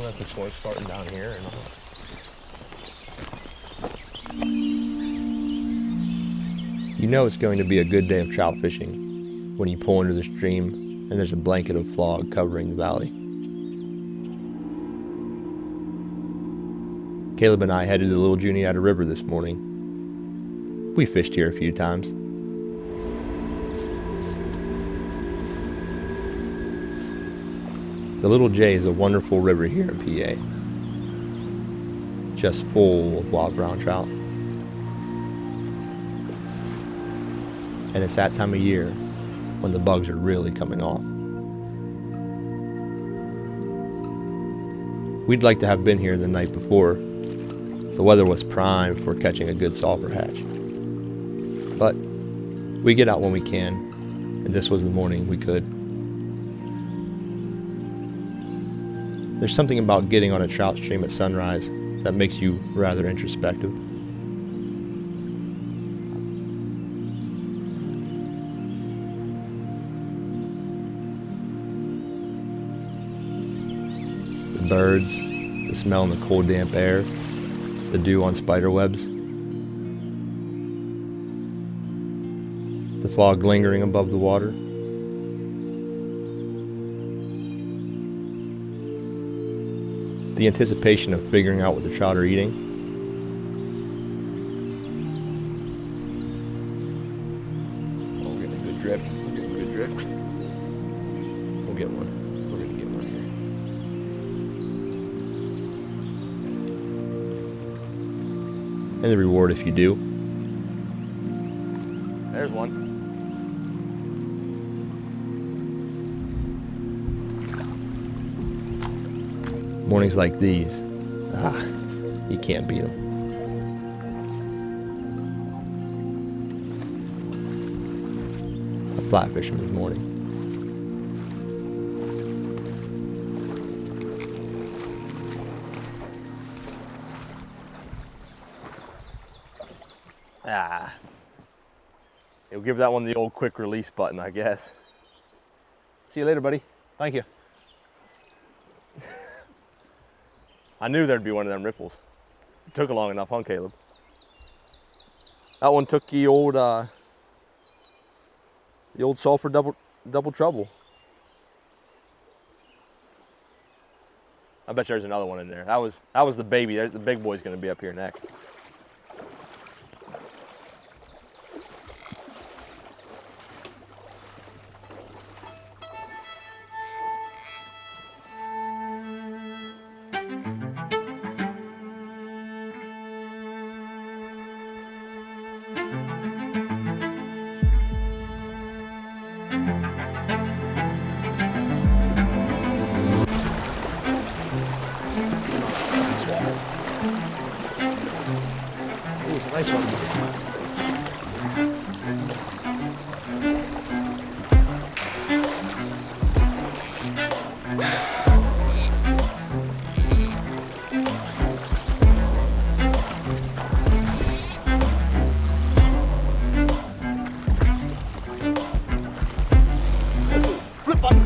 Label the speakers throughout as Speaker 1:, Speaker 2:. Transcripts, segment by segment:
Speaker 1: at the course starting down here or not. You know it's going to be a good day of trout fishing when you pull into the stream and there's a blanket of fog covering the valley. Caleb and I headed to the little Juniata River this morning. We fished here a few times. The Little J is a wonderful river here in PA, just full of wild brown trout. And it's that time of year when the bugs are really coming off. We'd like to have been here the night before. The weather was prime for catching a good sulfur hatch. But we get out when we can, and this was the morning we could. There's something about getting on a trout stream at sunrise that makes you rather introspective. The birds, the smell in the cold, damp air, the dew on spider webs, the fog lingering above the water. The anticipation of figuring out what the trout are eating. Oh, we're getting a good drift. We're getting a good drift. We'll get one. We're going to get one here. And the reward if you do. There's one. Mornings like these, you can't beat them. A flat fisherman's morning. You'll give that one the old quick release button, I guess. See you later, buddy. Thank you. I knew there'd be one of them riffles. It took long enough, huh, Caleb? That one took the old sulfur double trouble. I bet there's another one in there. That was the baby. There's the big boy's gonna be up here next. Nice one. Flip button.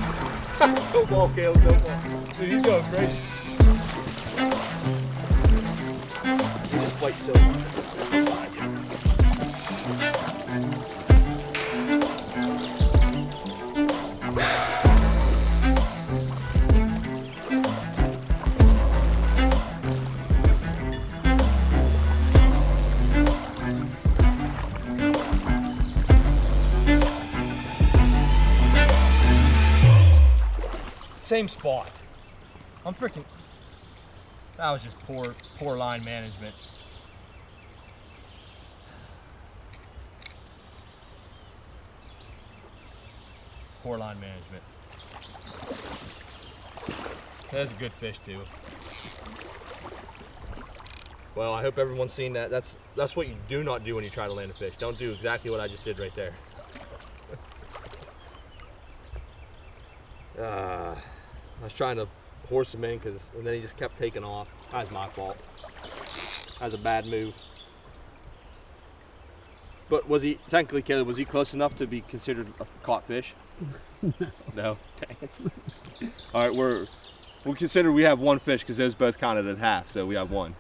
Speaker 1: Go ball, Caleb, go ball. Dude, he's going crazy. He just fights so much. Same spot. I'm freaking. That was just poor line management. Poor line management. That's a good fish too. Well, I hope everyone's seen that. That's what you do not do when you try to land a fish. Don't do exactly what I just did right there. I was trying to horse him in and then he just kept taking off. That was my fault. That was a bad move. But was he, technically, Caleb, was he close enough to be considered a caught fish? No. No? Dang it. All right, We'll consider we have one fish because those both counted at half, so we have one.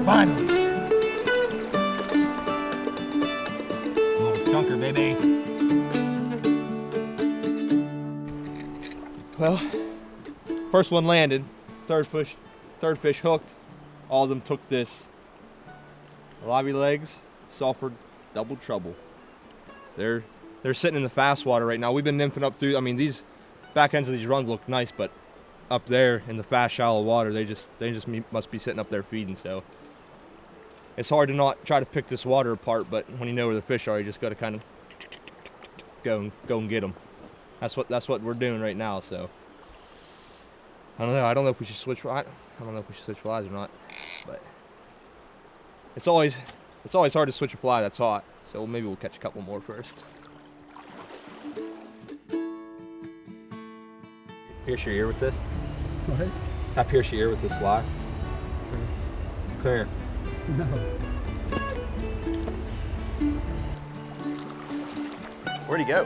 Speaker 2: Finally. Oh, chunker, baby.
Speaker 1: Well, first one landed, third fish hooked. All of them took this lobby legs, sulfur double trouble. They're sitting in the fast water right now. We've been nymphing up through. I mean, these back ends of these runs look nice, but up there in the fast shallow water, they just must be sitting up there feeding. So it's hard to not try to pick this water apart, but when you know where the fish are, you just got to kind of go and get them. That's what we're doing right now. So I don't know. I don't know if we should switch. I don't know if we should switch flies or not. But it's always hard to switch a fly that's hot. So maybe we'll catch a couple more first. Pierce your ear with this.
Speaker 2: What?
Speaker 1: I pierce your ear with this fly. Clear.
Speaker 2: No.
Speaker 1: Where'd he go?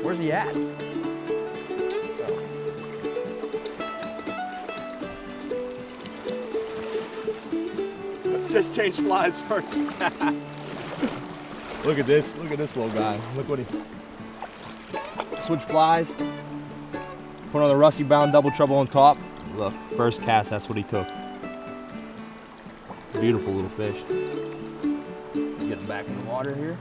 Speaker 1: Where's he at? Just changed flies first. Look at this little guy. Look what he switch flies. Put on the rusty brown double trouble on top. Look, first cast, that's what he took. Beautiful little fish. Get him back in the water here.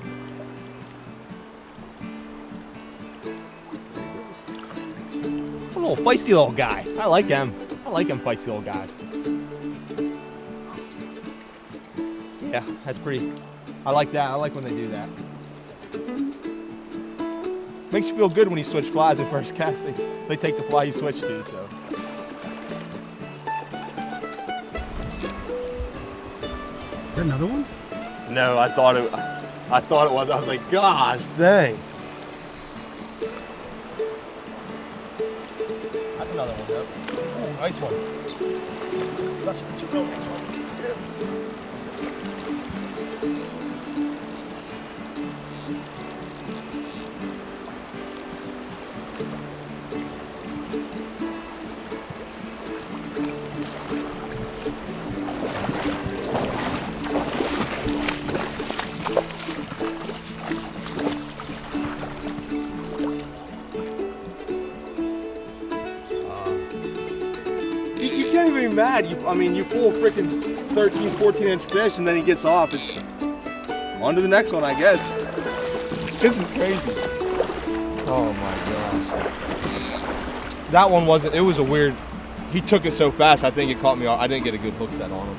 Speaker 1: A little feisty little guy. I like him. I like him feisty little guys. Yeah, that's pretty. I like that. I like when they do that. Makes you feel good when you switch flies at first cast. They take the fly you switch to, so.
Speaker 2: Is there another one?
Speaker 1: No, I thought it was. I was like, gosh, dang. That's another one, though. Oh, nice one. That's a real nice one. You can't even be mad. You pull a freaking 13, 14-inch fish and then he gets off. It's on to the next one, I guess. This is crazy. Oh my gosh. That one wasn't, it was a weird, he took it so fast, I think it caught me off. I didn't get a good hook set on him.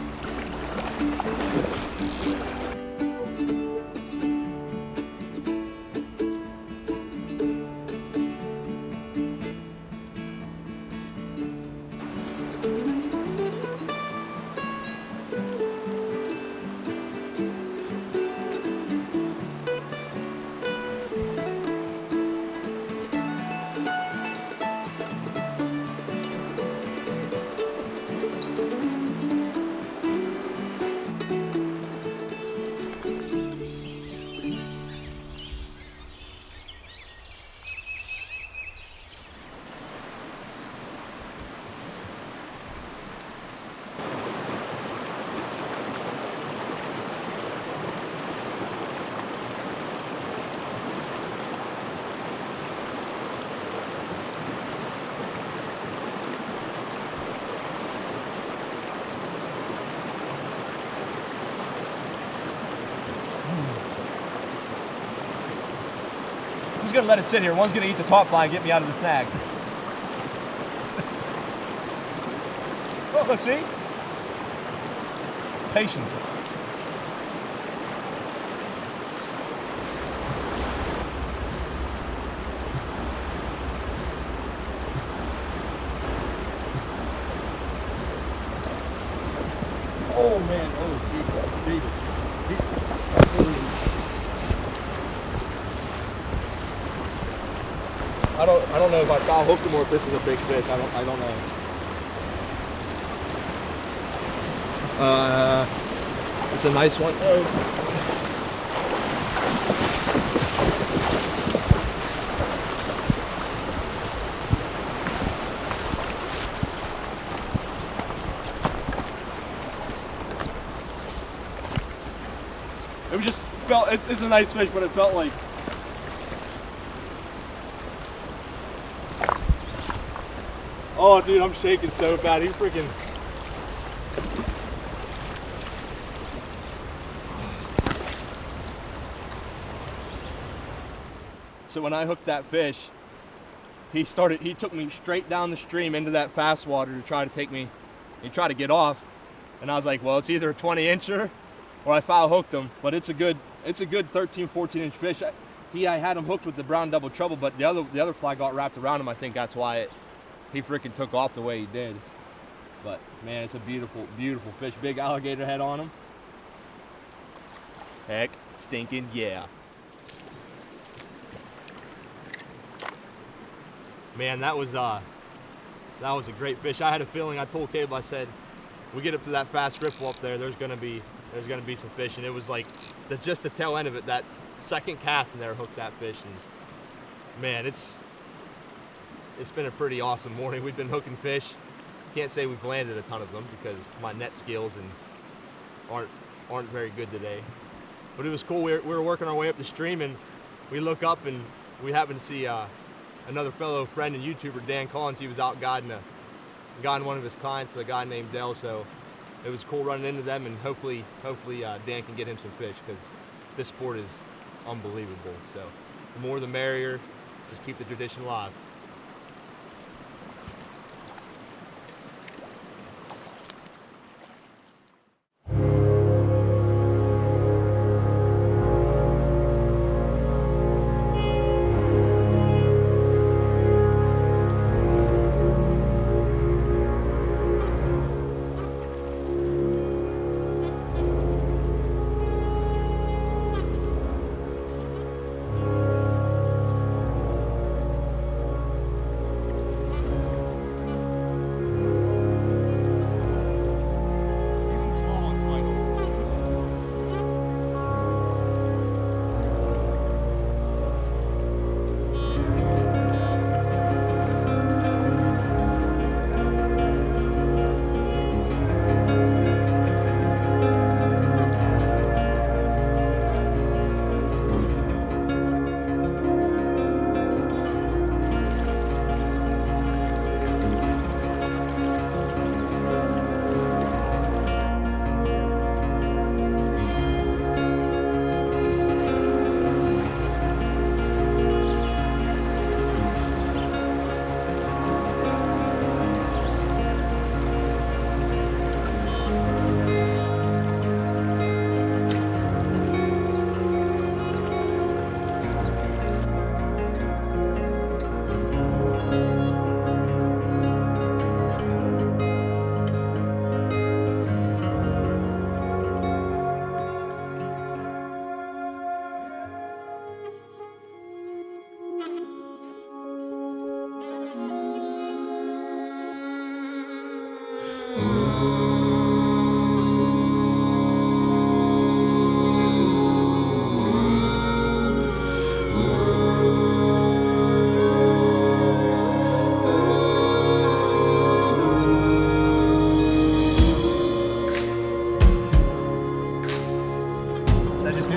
Speaker 1: just gonna let it sit here. One's gonna eat the top fly and get me out of the snag. Oh, look, see? Patient. Oh man, oh Jesus. I don't know if I foul hooked him or if this is a big fish. I don't know. It's a nice one. Oh. It just felt, it's a nice fish, but it felt like, oh dude, I'm shaking so bad. He's freaking, so when I hooked that fish, he took me straight down the stream into that fast water to try to take me, he tried to get off. And I was like, well, it's either a 20-incher or I foul hooked him, but it's a good 13, 14-inch fish. I had him hooked with the brown double trouble, but the other fly got wrapped around him. I think that's why he freaking took off the way he did. But man, it's a beautiful, beautiful fish. Big alligator head on him. Heck, stinking yeah. Man, that was a great fish. I had a feeling. I told Cable, I said, we get up to that fast ripple up there, there's gonna be some fish, and it was like just the tail end of it. That second cast in there hooked that fish, and man, it's been a pretty awesome morning. We've been hooking fish. Can't say we've landed a ton of them because my net skills aren't very good today. But it was cool. We were working our way up the stream, and we look up and we happen to see another fellow friend and YouTuber, Dan Collins. He was out guiding one of his clients, a guy named Dell. So it was cool running into them, and hopefully Dan can get him some fish, because this sport is unbelievable. So the more the merrier. Just keep the tradition alive.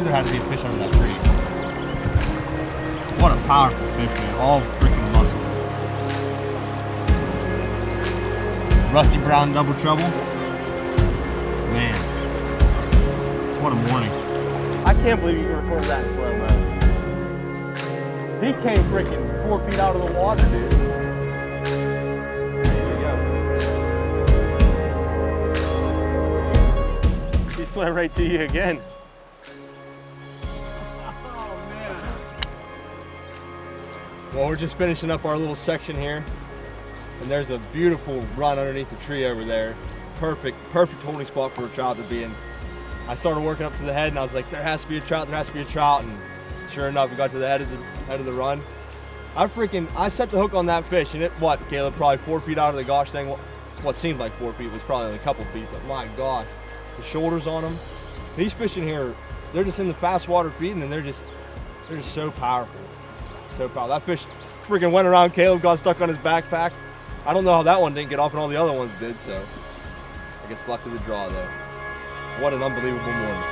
Speaker 1: Had to be a fish under that tree. What a powerful fish, man. All freaking muscle. Rusty brown double trouble. Man. What a morning. I can't believe you can record that in slow-mo. He came freaking 4 feet out of the water, dude. There you go. He swam right to you again. Oh, man. Well, we're just finishing up our little section here. And there's a beautiful run underneath the tree over there. Perfect holding spot for a trout to be in. I started working up to the head and I was like, there has to be a trout, there has to be a trout. And sure enough, we got to the head of the run. I set the hook on that fish and it, Caleb, probably 4 feet out of the gosh dang, what seemed like 4 feet was probably only a couple feet, but my gosh, the shoulders on them. These fish in here, they're just in the fast water feeding and they're just so powerful. So powerful. That fish freaking went around Caleb, got stuck on his backpack. I don't know how that one didn't get off and all the other ones did, so I guess luck of the draw though. What an unbelievable morning.